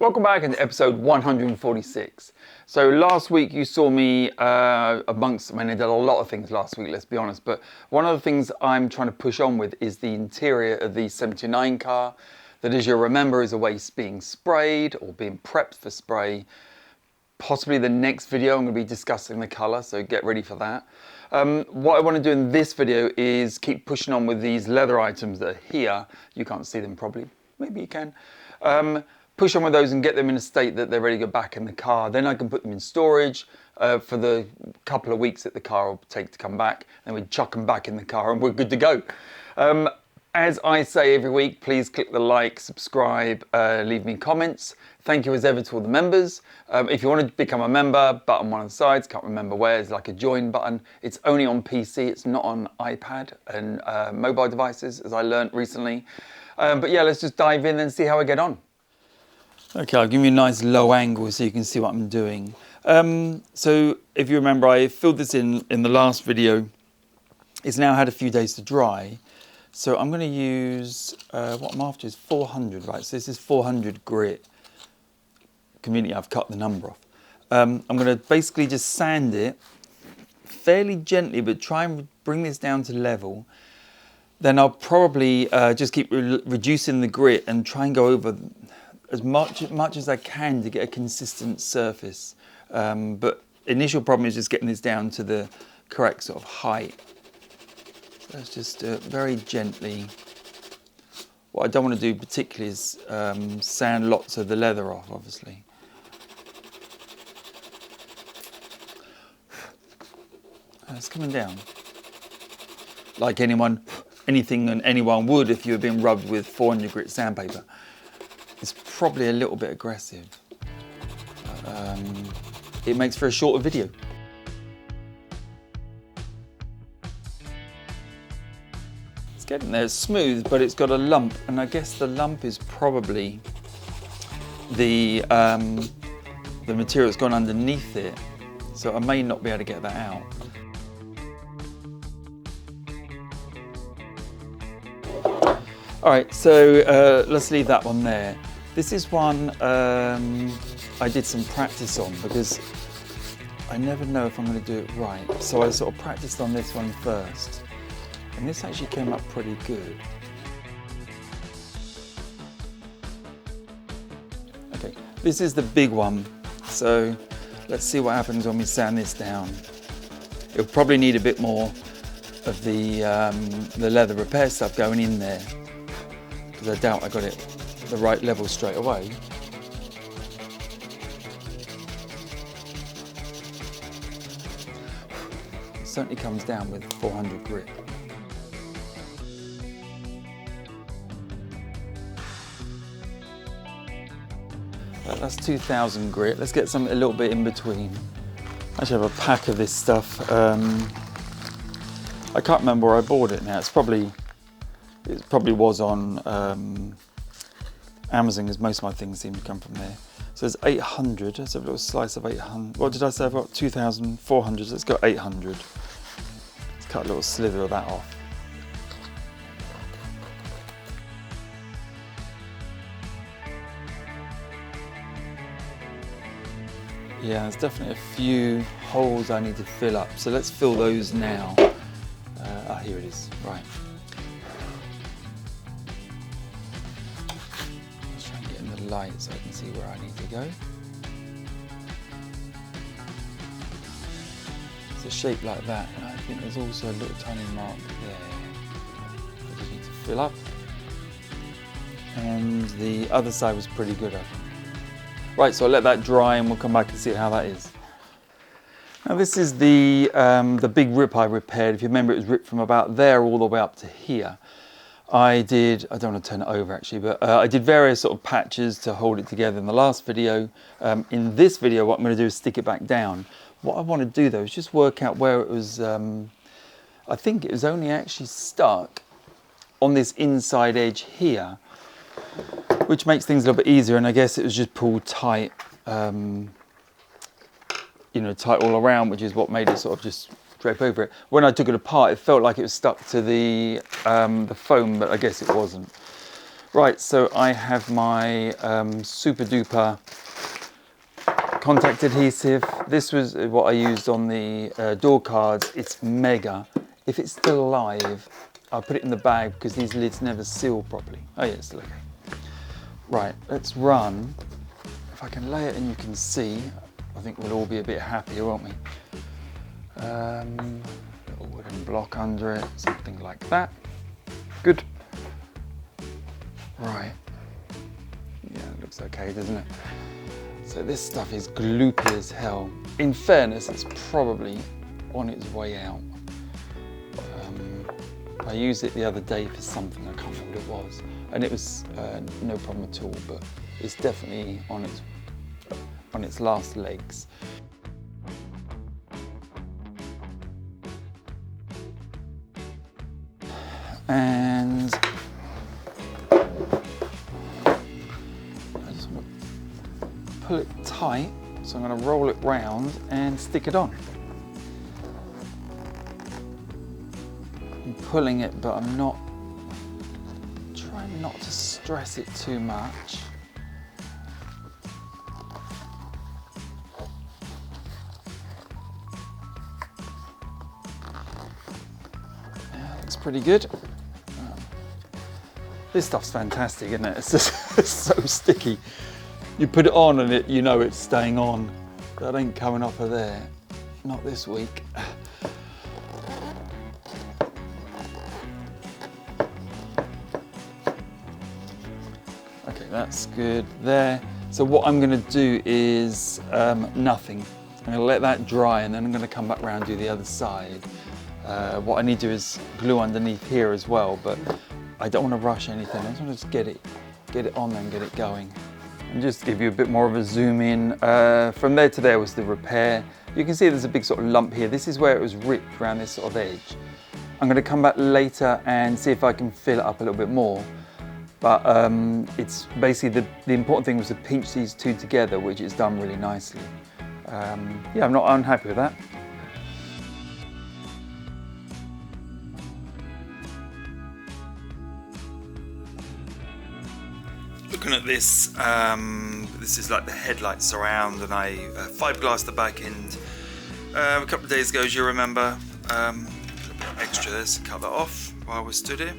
Welcome back into episode 146. So last week you saw me I did a lot of things last week, let's be honest, but one of the things I'm trying to push on with is the interior of the 79 car that, as you'll remember, is away being sprayed or being prepped for spray. Possibly the next video I'm going to be discussing the colour, so get ready for that. What I want to do in this video is keep pushing on with these leather items that are here. You can't see them probably, maybe you can. Push on with those and get them in a state that they're ready to go back in the car. Then I can put them in storage for the couple of weeks that the car will take to come back. Then we chuck them back in the car and we're good to go. As I say every week, please click the like, subscribe, leave me comments. Thank you as ever to all the members. If you want to become a member, button one on the sides, can't remember where, it's like a join button. It's only on PC, it's not on iPad and mobile devices, as I learned recently. But yeah, let's just dive in and see how I get on. Okay, I'll give you a nice low angle so you can see what I'm doing. So if you remember, I filled this in the last video. It's now had a few days to dry. So I'm going to use, what I'm after is 400, right? So this is 400 grit. Conveniently, I've cut the number off. I'm going to basically just sand it fairly gently, but try and bring this down to level. Then I'll probably just keep reducing the grit and try and go over as much as I can to get a consistent surface. But initial problem is just getting this down to the correct sort of height. So let's just do it very gently. What I don't want to do particularly is sand lots of the leather off, obviously. It's coming down. Like anything and anyone would if you were being rubbed with 400 grit sandpaper. It's probably a little bit aggressive. It makes for a shorter video. It's getting there, it's smooth, but it's got a lump, and I guess the lump is probably the material that's gone underneath it, so I may not be able to get that out. All right, so let's leave that one there. This is one I did some practice on because I never know if I'm going to do it right. So I sort of practiced on this one first, and this actually came up pretty good. Okay, this is the big one. So let's see what happens when we sand this down. It'll probably need a bit more of the leather repair stuff going in there, because I doubt I got it the right level straight away. It certainly comes down with 400 grit. That's 2000 grit. Let's get some a little bit in between. I actually have a pack of this stuff. I can't remember where I bought it now. It probably was on Amazon, because most of my things seem to come from there. So there's 800. Let's have a little slice of 800. What did I say? I've got 2,400. Let's go 800. Let's cut a little slither of that off. Yeah, there's definitely a few holes I need to fill up. So let's fill those now. Here it is. Right. Let's try and get in the light so I can see where I need to go. It's a shape like that, and I think there's also a little tiny mark there that you need to fill up. And the other side was pretty good, I think. Right, so I'll let that dry and we'll come back and see how that is. Now this is the big rip I repaired. If you remember, it was ripped from about there all the way up to here. I don't want to turn it over actually, but I did various sort of patches to hold it together in the last video. In this video, what I'm going to do is stick it back down. What I want to do though is just work out where it was, I think it was only actually stuck on this inside edge here, which makes things a little bit easier, and I guess it was just pulled tight, tight all around, which is what made it sort of just drape over it. When I took it apart, it felt like it was stuck to the foam, but I guess it wasn't. Right, so I have my super duper contact adhesive. This was what I used on the door cards. It's mega. If it's still alive, I'll put it in the bag because these lids never seal properly. Oh yeah, it's still okay. Right, let's run. If I can lay it and you can see, I think we'll all be a bit happier, won't we? Little wooden block under it, something like that. Good. Right. Yeah, it looks okay, doesn't it? So this stuff is gloopy as hell. In fairness, it's probably on its way out. I used it the other day for something, I can't remember what it was. And it was no problem at all, but it's definitely on its last legs. And I just want to pull it tight, so I'm going to roll it round and stick it on. I'm pulling it, but I'm not trying not to stress it too much. Yeah, looks pretty good. This stuff's fantastic, isn't it? It's just it's so sticky. You put it on and you know it's staying on. That ain't coming off of there. Not this week. Okay, that's good there. So what I'm gonna do is nothing. I'm gonna let that dry and then I'm gonna come back around and do the other side. What I need to do is glue underneath here as well, but I don't want to rush anything. I just want to just get it on there and get it going. And just to give you a bit more of a zoom in, from there to there was the repair. You can see there's a big sort of lump here. This is where it was ripped around this sort of edge. I'm going to come back later and see if I can fill it up a little bit more. But it's basically the important thing was to pinch these two together, which is done really nicely. Yeah, I'm not unhappy with that. Looking at this, this is like the headlight surround, and I fiberglassed the back end a couple of days ago, as you remember. A bit extra there, so cut that off while we stood here.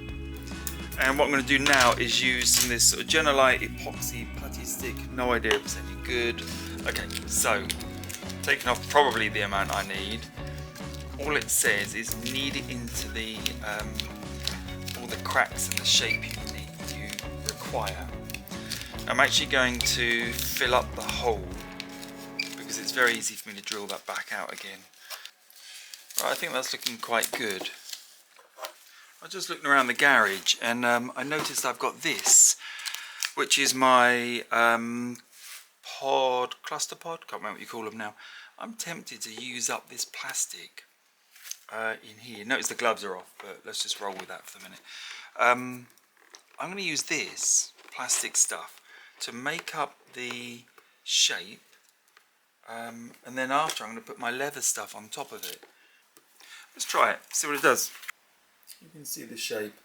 And what I'm going to do now is use some of this sort of Genolite epoxy putty stick. No idea if it's any good. Okay, so taking off probably the amount I need. All it says is knead it into the all the cracks and the shape you require. I'm actually going to fill up the hole because it's very easy for me to drill that back out again. Right, I think that's looking quite good. I was just looking around the garage and I noticed I've got this, which is my cluster pod, can't remember what you call them now. I'm tempted to use up this plastic in here. Notice the gloves are off, but let's just roll with that for the minute. I'm going to use this plastic stuff to make up the shape, and then after I'm going to put my leather stuff on top of it. Let's try it, see what it does. You can see the shape.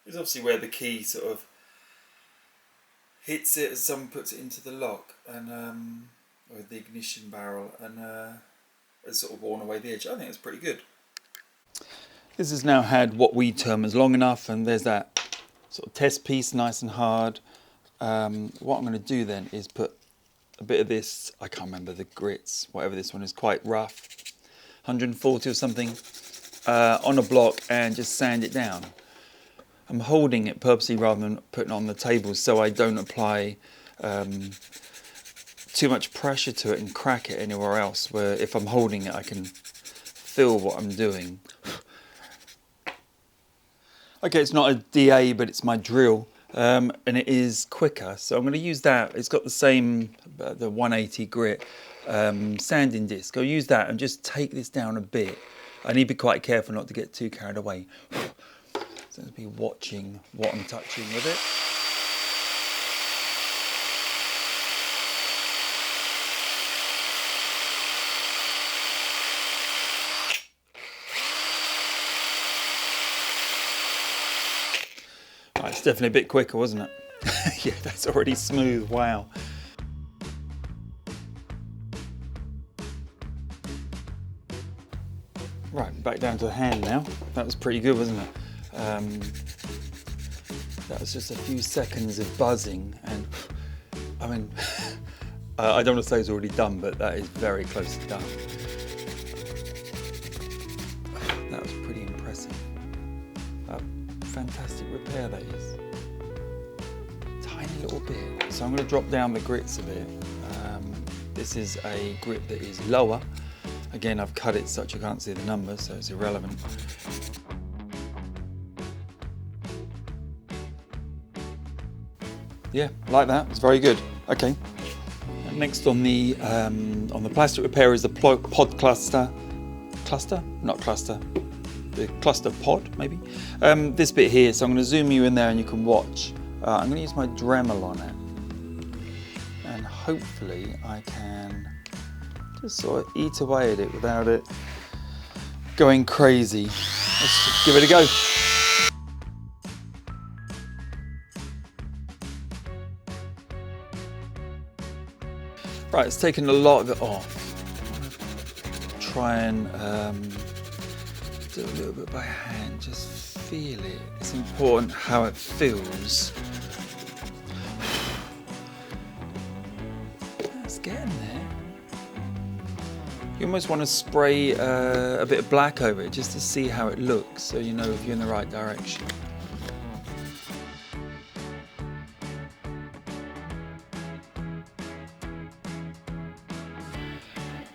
It's obviously where the key sort of hits it as someone puts it into the lock, and or the ignition barrel, and it's sort of worn away the edge. I think it's pretty good. This has now had what we term as long enough, and there's that sort of test piece, nice and hard. What I'm going to do then is put a bit of this, I can't remember the grits, whatever this one is, quite rough, 140 or something, on a block and just sand it down. I'm holding it purposely rather than putting it on the table so I don't apply too much pressure to it and crack it anywhere else, where if I'm holding it I can feel what I'm doing. Okay, it's not a DA, but it's my drill, and it is quicker, so I'm going to use that. It's got the same, the 180 grit sanding disc. I'll use that and just take this down a bit. I need to be quite careful not to get too carried away. So I'll be watching what I'm touching with it. It's definitely a bit quicker, wasn't it? Yeah, that's already smooth, wow. Right, back down to the hand now. That was pretty good, wasn't it? That was just a few seconds of buzzing, and I mean, I don't want to say it's already done, but that is very close to done. That was pretty impressive. A fantastic repair that is. Tiny little bit. So I'm going to drop down the grits a bit. This is a grit that is lower. Again, I've cut it such you can't see the numbers, so it's irrelevant. Yeah, like that. It's very good. Okay. Next on the plastic repair is the pod cluster. Cluster? Not cluster. The cluster pod, maybe. This bit here. So I'm going to zoom you in there, and you can watch. I'm going to use my Dremel on it, and hopefully I can just sort of eat away at it without it going crazy. Let's just give it a go. Right, it's taken a lot of it off. Try and do a little bit by hand, just feel it. It's important how it feels. It's getting there. You almost want to spray a bit of black over it just to see how it looks, so you know if you're in the right direction.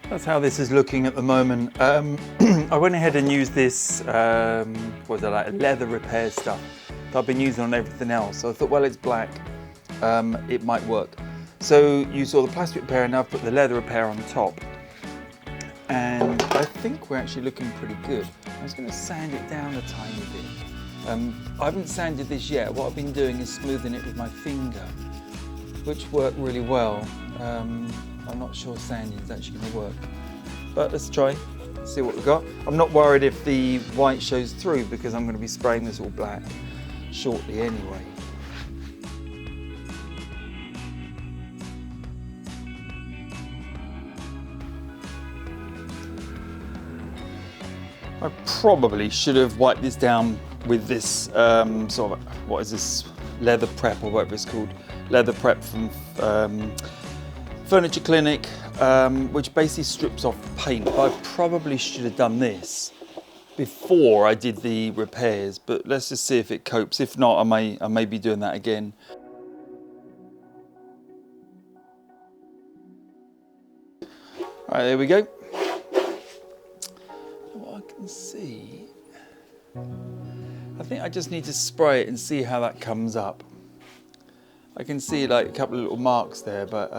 That's how this is looking at the moment. I went ahead and used this, what was it, like leather repair stuff that I've been using on everything else. So I thought, well, it's black, it might work. So you saw the plastic repair, and I've put the leather repair on top. And I think we're actually looking pretty good. I was going to sand it down a tiny bit. I haven't sanded this yet. What I've been doing is smoothing it with my finger, which worked really well. I'm not sure sanding is actually going to work, but let's try, see what we've got. I'm not worried if the white shows through because I'm going to be spraying this all black shortly anyway. I probably should have wiped this down with this sort of, what is this, leather prep or whatever it's called, leather prep from Furniture Clinic, which basically strips off the paint. I probably should have done this before I did the repairs, but let's just see if it copes. If not, I may be doing that again. All right, there we go. What I can see, I think I just need to spray it and see how that comes up. I can see like a couple of little marks there, but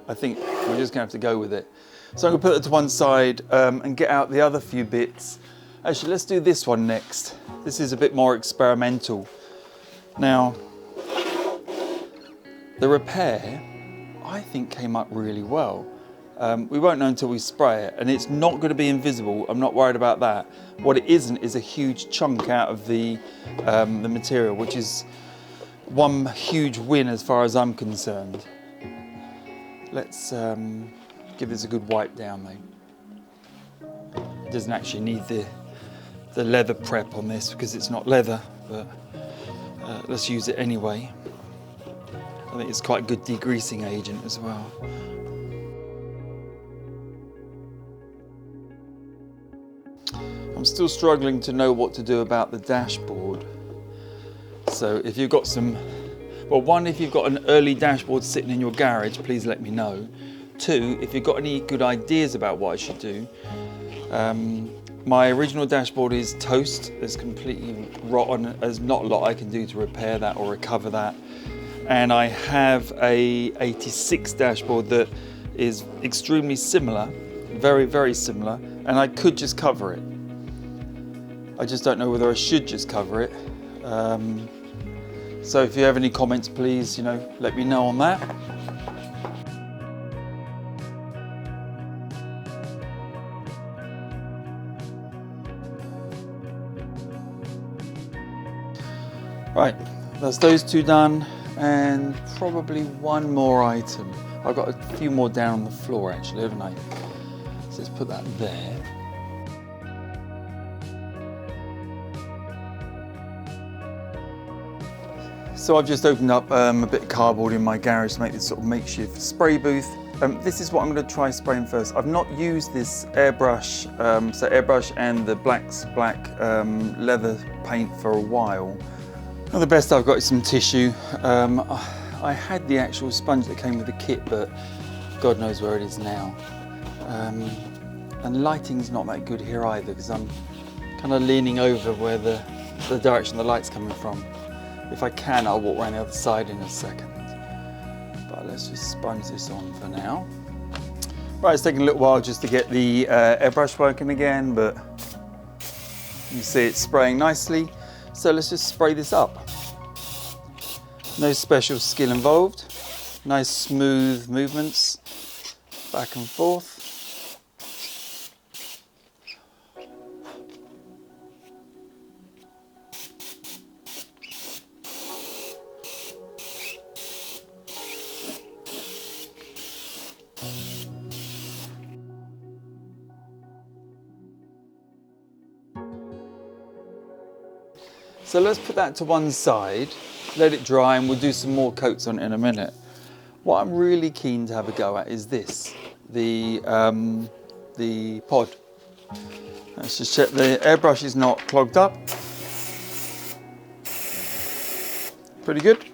I think we're just gonna have to go with it. So I'm gonna put it to one side and get out the other few bits. Actually, let's do this one next. This is a bit more experimental. Now, the repair, I think, came up really well. We won't know until we spray it, and it's not gonna be invisible. I'm not worried about that. What it isn't is a huge chunk out of the material, which is one huge win as far as I'm concerned. Let's give this a good wipe down though. It doesn't actually need the leather prep on this because it's not leather, but let's use it anyway. I think it's quite a good degreasing agent as well. I'm still struggling to know what to do about the dashboard. So if you've got some, well, one, if you've got an early dashboard sitting in your garage, please let me know. Two, if you've got any good ideas about what I should do. My original dashboard is toast. It's completely rotten. There's not a lot I can do to repair that or recover that. And I have a 86 dashboard that is extremely similar, very, very similar, and I could just cover it. I just don't know whether I should just cover it. So if you have any comments, please, let me know on that. Right, that's those two done, and probably one more item. I've got a few more down on the floor actually, haven't I? So let's put that there. So I've just opened up a bit of cardboard in my garage to make this sort of makeshift spray booth. This is what I'm going to try spraying first. I've not used this airbrush, so airbrush and the black leather paint for a while. Well, the best I've got is some tissue. I had the actual sponge that came with the kit, but God knows where it is now. And lighting's not that good here either, because I'm kind of leaning over where the direction the light's coming from. If I can, I'll walk around the other side in a second. But let's just sponge this on for now. Right, it's taking a little while just to get the airbrush working again, but you see it's spraying nicely. So let's just spray this up. No special skill involved. Nice smooth movements, back and forth. So let's put that to one side, let it dry, and we'll do some more coats on it in a minute. What I'm really keen to have a go at is this, the pod. Let's just check the airbrush is not clogged up. Pretty good.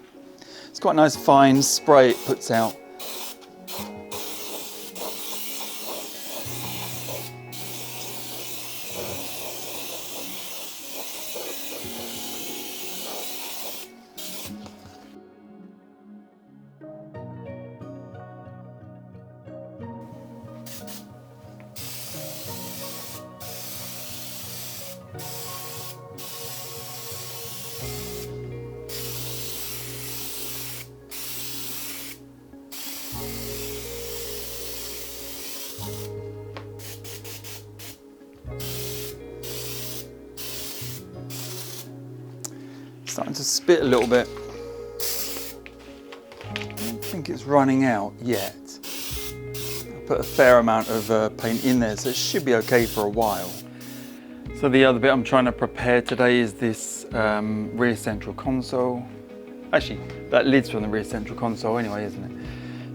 It's quite a nice fine spray it puts out. Starting to spit a little bit. I don't think it's running out yet. I put a fair amount of paint in there, so it should be okay for a while. So the other bit I'm trying to prepare today is this rear central console. Actually, that lid's from the rear central console anyway, isn't it?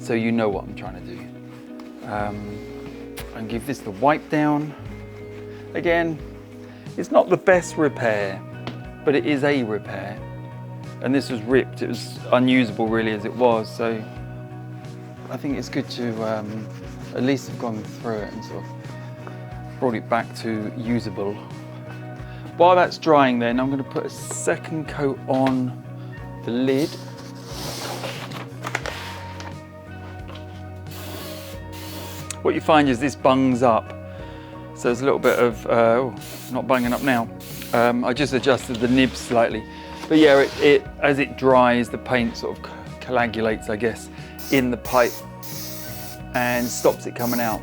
So you know what I'm trying to do. And give this the wipe down. Again, it's not the best repair, but it is a repair. And this was ripped, it was unusable really as it was, so I think it's good to at least have gone through it and sort of brought it back to usable. While that's drying then, I'm going to put a second coat on the lid. What you find is this bungs up, so there's a little bit of, not bunging up now. I just adjusted the nib slightly, but yeah, as it dries, the paint sort of coagulates, I guess, in the pipe and stops it coming out.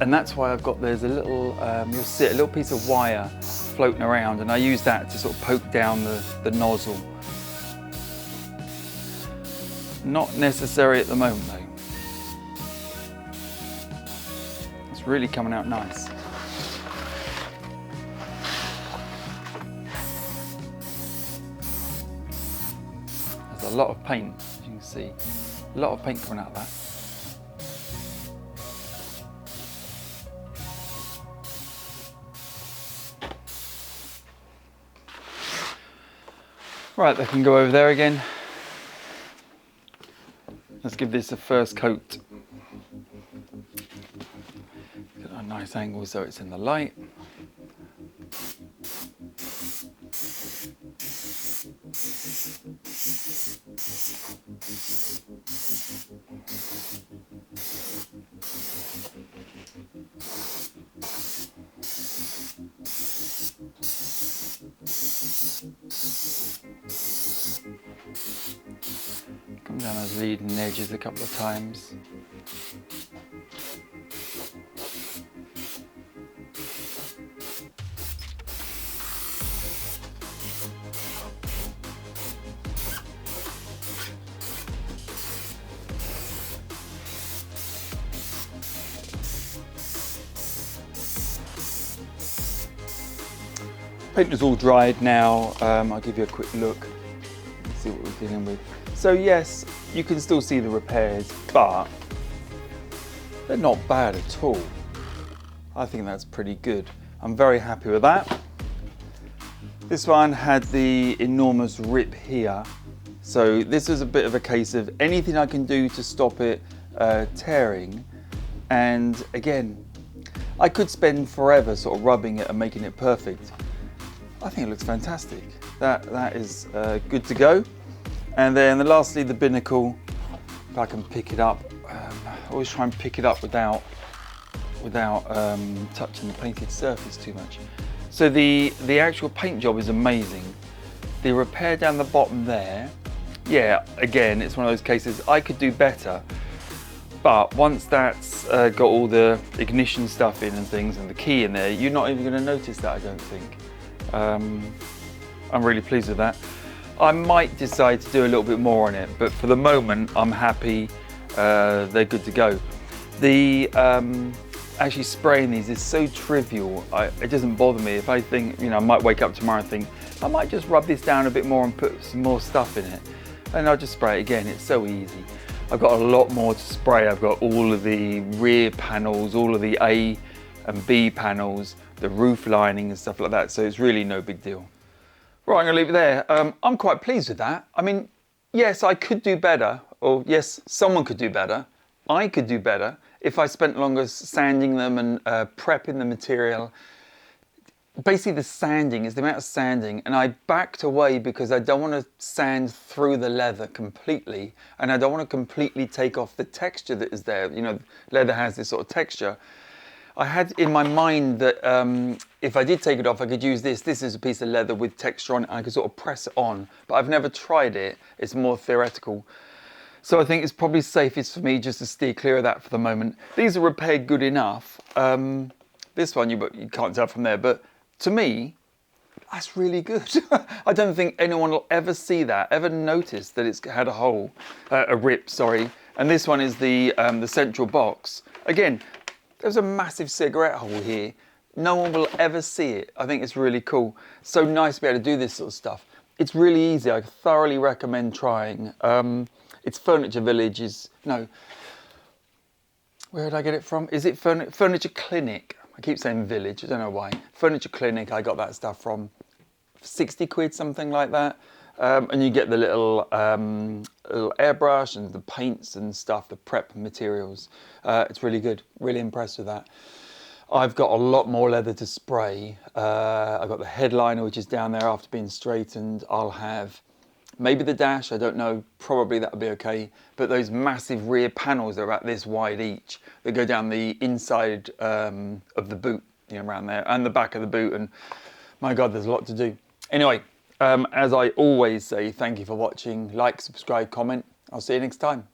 And that's why I've got, there's a little, you'll see a little piece of wire floating around, and I use that to sort of poke down the nozzle. Not necessary at the moment though. It's really coming out nice. There's a lot of paint, as you can see. A lot of paint coming out of that. Right, they can go over there again. Let's give this a first coat. Get a nice angle so it's in the light. Come down those leading edges a couple of times. Paint is all dried now. I'll give you a quick look and see what we're dealing with. So yes, you can still see the repairs, but they're not bad at all. I think that's pretty good. I'm very happy with that. This one had the enormous rip here. So this is a bit of a case of anything I can do to stop it tearing. And again, I could spend forever sort of rubbing it and making it perfect. I think it looks fantastic. That is good to go. And then lastly, the binnacle, if I can pick it up. I always try and pick it up without touching the painted surface too much. So the actual paint job is amazing. The repair down the bottom there, yeah, again, it's one of those cases I could do better. But once that's got all the ignition stuff in and things and the key in there, you're not even going to notice that, I don't think. I'm really pleased with that. I might decide to do a little bit more on it, but for the moment, I'm happy. They're good to go. The actually spraying these is so trivial. It doesn't bother me. If I think, I might wake up tomorrow and think, I might just rub this down a bit more and put some more stuff in it. And I'll just spray it again. It's so easy. I've got a lot more to spray. I've got all of the rear panels, all of the A and B panels, the roof lining and stuff like that. So it's really no big deal. Right, I'm gonna leave it there. I'm quite pleased with that. I mean, yes, I could do better, or yes, someone could do better. I could do better if I spent longer sanding them and prepping the material. Basically the sanding is the amount of sanding, and I backed away because I don't want to sand through the leather completely, and I don't want to completely take off the texture that is there. Leather has this sort of texture. I had in my mind that if I did take it off, I could use this. This is a piece of leather with texture on it, and I could sort of press it on, but I've never tried it. It's more theoretical. So I think it's probably safest for me just to steer clear of that for the moment. These are repaired good enough. This one, you can't tell from there, but to me, that's really good. I don't think anyone will ever see that, ever notice that it's had a hole, a rip, sorry. And this one is the central box. Again, there's a massive cigarette hole here. No one will ever see it. I think it's really cool. So nice to be able to do this sort of stuff. It's really easy. I thoroughly recommend trying. It's Furniture Village where did I get it from? Is it Furniture Clinic? I keep saying Village, I don't know why. Furniture Clinic, I got that stuff from 60 quid, something like that. And you get the little airbrush and the paints and stuff, the prep materials. It's really good, really impressed with that. I've got a lot more leather to spray. I've got the headliner, which is down there after being straightened. I'll have maybe the dash, I don't know, probably that'll be okay. But those massive rear panels, they're about this wide each, that go down the inside of the boot, around there, and the back of the boot, and my God, there's a lot to do. Anyway, as I always say, thank you for watching. Like, subscribe, comment. I'll see you next time.